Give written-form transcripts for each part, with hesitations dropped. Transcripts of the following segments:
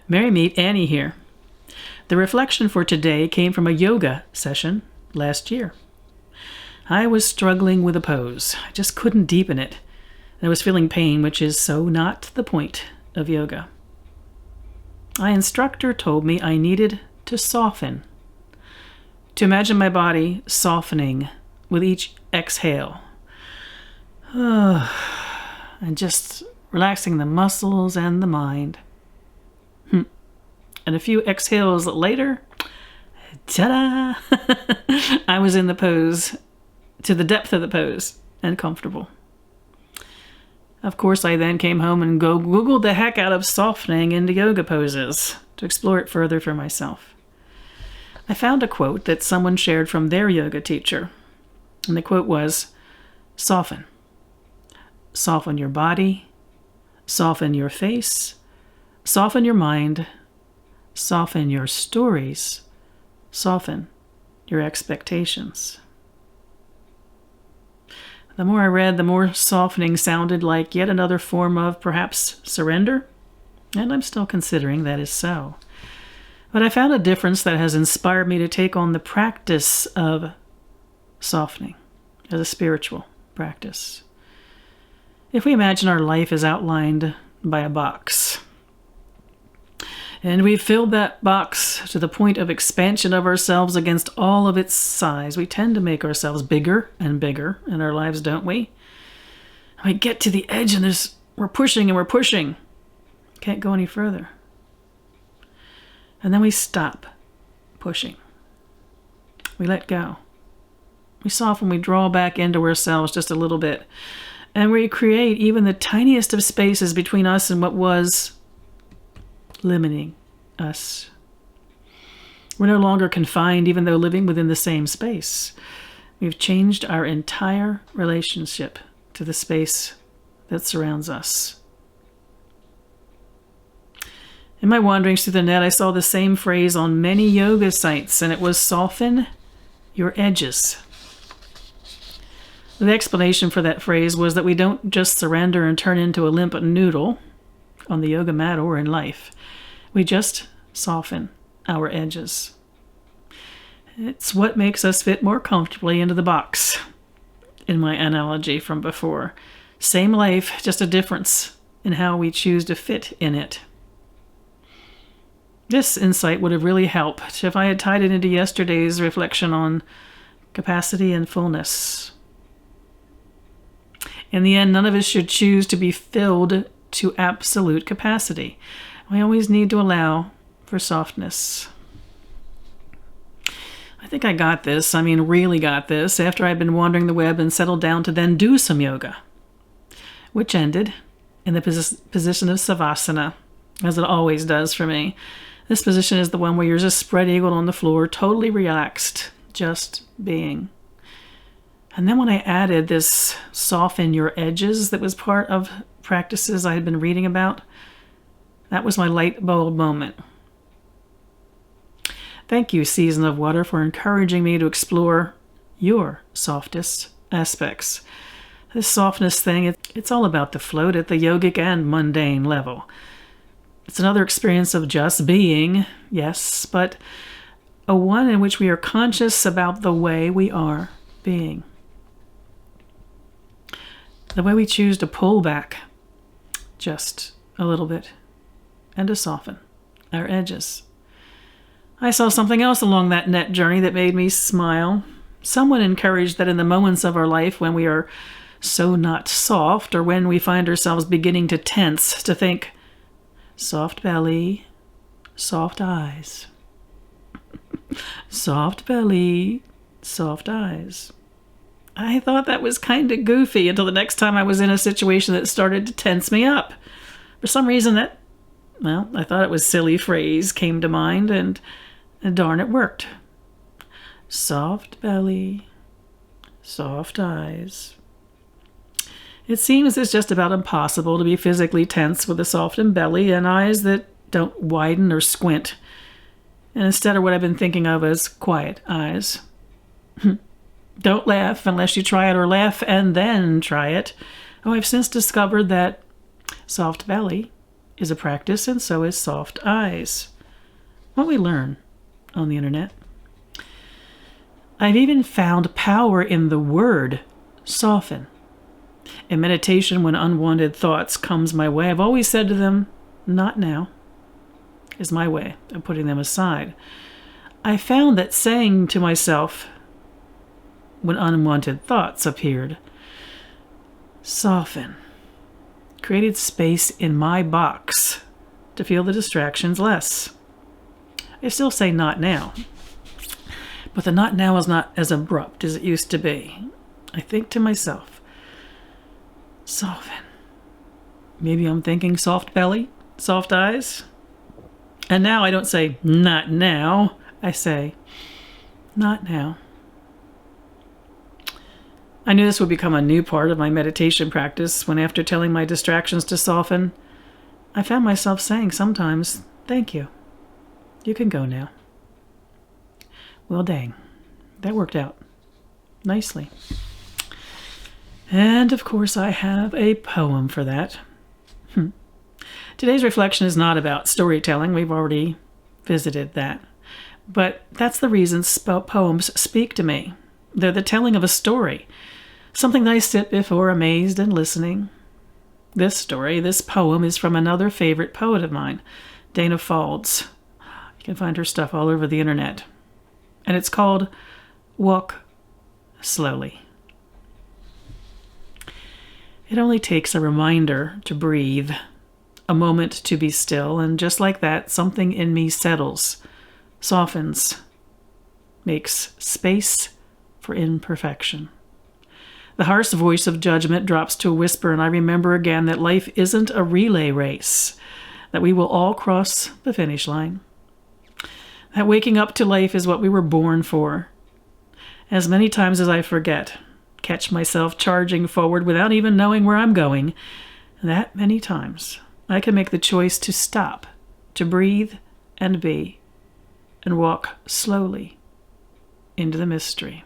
Merry Meet Annie here. The reflection for today came from a yoga session last year. I was struggling with a pose. I just couldn't deepen it. I was feeling pain, which is so not the point of yoga. My instructor told me I needed to soften, to imagine my body softening with each exhale. And just relaxing the muscles and the mind. And a few exhales later, ta-da! I was in the pose, to the depth of the pose, and comfortable. Of course, I then came home and Googled the heck out of softening into yoga poses to explore it further for myself. I found a quote that someone shared from their yoga teacher. And the quote was, "Soften. Soften your body. Soften your face. Soften your mind. Soften your stories. Soften your expectations." The more I read, the more softening sounded like yet another form of perhaps surrender, and I'm still considering that is so. But I found a difference that has inspired me to take on the practice of softening as a spiritual practice. If we imagine our life is outlined by a box, and we've filled that box to the point of expansion of ourselves against all of its size, we tend to make ourselves bigger and bigger in our lives, don't we? We get to the edge and we're pushing and we're pushing. Can't go any further. And then we stop pushing. We let go. We soften, we draw back into ourselves just a little bit. And we create even the tiniest of spaces between us and what was limiting us. We're no longer confined, even though living within the same space. We've changed our entire relationship to the space that surrounds us. In my wanderings through the net, I saw the same phrase on many yoga sites, and it was soften your edges. The explanation for that phrase was that we don't just surrender and turn into a limp noodle on the yoga mat or in life. We just soften our edges. It's what makes us fit more comfortably into the box, in my analogy from before. Same life, just a difference in how we choose to fit in it. This insight would have really helped if I had tied it into yesterday's reflection on capacity and fullness. In the end, none of us should choose to be filled to absolute capacity. We always need to allow for softness. I think I got this, really got this, after I'd been wandering the web and settled down to then do some yoga, which ended in the position of Savasana, as it always does for me. This position is the one where you're just spread-eagled on the floor, totally relaxed, just being. And then when I added this soften your edges that was part of practices I had been reading about, that was my light bulb moment. Thank you, Season of Water, for encouraging me to explore your softest aspects. This softness thing, it's all about the float at the yogic and mundane level. It's another experience of just being, yes, but a one in which we are conscious about the way we are being. The way we choose to pull back just a little bit and to soften our edges. I saw something else along that net journey that made me smile. Someone encouraged that in the moments of our life when we are so not soft, or when we find ourselves beginning to tense, to think, soft belly, soft eyes. Soft belly, soft eyes. I thought that was kind of goofy until the next time I was in a situation that started to tense me up. For some reason I thought it was a silly phrase came to mind, and darn, it worked. Soft belly, soft eyes. It seems it's just about impossible to be physically tense with a softened belly and eyes that don't widen or squint, and instead are what I've been thinking of as quiet eyes. Don't laugh unless you try it, or laugh and then try it. I've since discovered that soft belly is a practice, and so is soft eyes. What we learn on the internet. I've even found power in the word soften. In meditation, when unwanted thoughts comes my way, I've always said to them, not now, is my way of putting them aside. I found that saying to myself, when unwanted thoughts appeared, soften, created space in my box to feel the distractions less. I still say not now, but the not now is not as abrupt as it used to be. I think to myself, soften. Maybe I'm thinking soft belly, soft eyes. And now I don't say not now. I say not now. I knew this would become a new part of my meditation practice when, after telling my distractions to soften, I found myself saying sometimes, thank you. You can go now. Well, dang. That worked out nicely. And, of course, I have a poem for that. Today's reflection is not about storytelling. We've already visited that. But that's the reason poems speak to me. They're the telling of a story, something that I sit before amazed and listening. This story, this poem, is from another favorite poet of mine, Dana Faulds. You can find her stuff all over the internet. And it's called Walk Slowly. It only takes a reminder to breathe, a moment to be still, and just like that, something in me settles, softens, makes space for imperfection. The harsh voice of judgment drops to a whisper, and I remember again that life isn't a relay race, that we will all cross the finish line. That waking up to life is what we were born for. As many times as I forget, catch myself charging forward without even knowing where I'm going, that many times I can make the choice to stop, to breathe and be, and walk slowly into the mystery.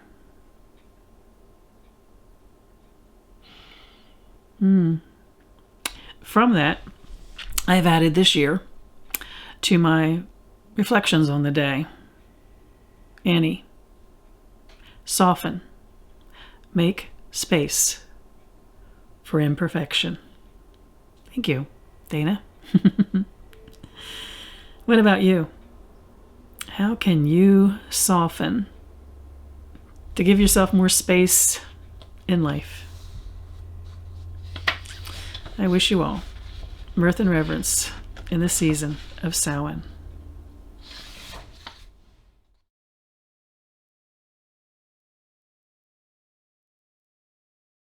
From that, I've added this year to my reflections on the day. Annie, soften, make space for imperfection. Thank you, Dana. What about you? How can you soften to give yourself more space in life? I wish you all mirth and reverence in the season of Samhain.